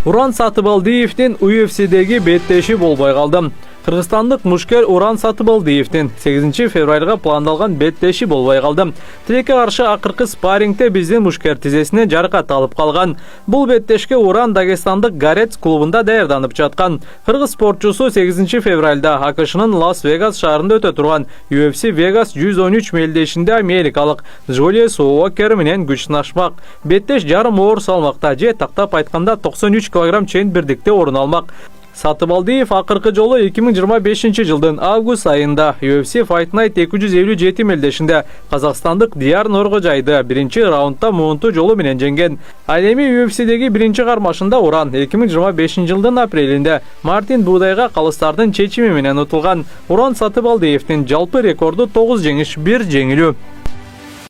Уран Сатыбалдиевдин UFC'degi беттеши болбой калды. Кыргызстандык мушкер Уран Сатыбалдиевдин 8 февралга пландалган беттеши болбой калды. Тилекке каршы акыркы спаррингде биздин мушкер тизесине жаракат алып калган. Бул беттешке Уран Дагестандык Горец клубунда даярданып жаткан. Кыргыз спортчусу 8 февралда АКШнын Лас-Вегас шаарында өтө турган UFC Vegas 113 мелдешинде америкалык Джулиус Уокер менен күч сынашмак. Беттеш жарым оор салмакта же тактап айтканда 93 кг чейин бирдикте орун алмак. Сатыбалдиев акыркы жолу 2025 жылдын август айында UFC Fight Night 257 мелдешинде казакстандык Дияр Норгожайды биринчи раундда муунту жолу менен жеңген. Ал эми UFC'деги биринчи кармашында Уран 2025 жылдын апрелинде Мартин Будайга калыстардын чечими менен утулган. Уран Сатыбалдиевдин жалпы рекорду 9 жеңиш, 1 жеңилүү.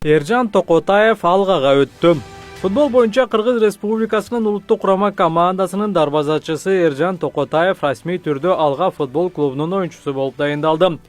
Эржан Токотаев алгага өттү. Футбол боюнча Кыргыз Республикасынын улуттук курама командасынын дарбазачысы Эржан Токотаев расмий түрдө Алга футбол клубунун оюнчусу болуп дайындалды.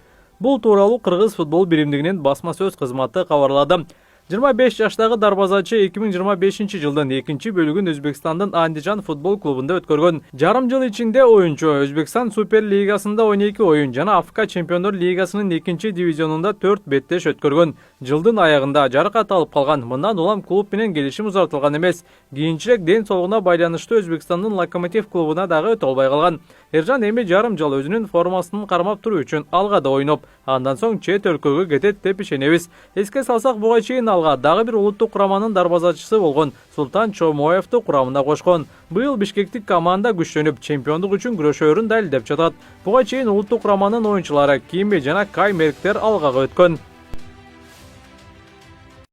Бул тууралуу Кыргыз футбол биримдигинин басма сөз кызматы кабарлады. 25 жаштагы дарбазачы 2025 жылдын 2 бөлүгүн Өзбекстандын Андижан футбол клубунда өткөргөн. Жарым жыл ичинде оюнчу Өзбекстан Супер лигасында 12 оюн жана Африка Чемпиондор лигасынын 2 дивизионунда 4 беттеш өткөргөн. Жылдын аягында жаракат алып калган. Мындан улам клуб менен келишим узартылган эмес. Кийинчерээк ден соолугуна байланыштуу Өзбекстандын Локомотив клубуна дагы өтө албай калган. Эржан эми жарым жыл өзүнүн формасын кармап туруу үчүн Алгада ойноп, андан соң чет өлкөгө кетет деп ишенебиз. Эске салсак, буга чейин Алга дагы бир улуттук кураманын дарбазачысы болгон Султан Чомоевду курамына кошкон. Быйыл бишкектик команда күчтөнүп, чемпиондук үчүн күрөшөөрүн далилдеп жатат. Буга чейин улуттук кураманын оюнчулары Кими жана Кай Мерктер Алгага өткөн.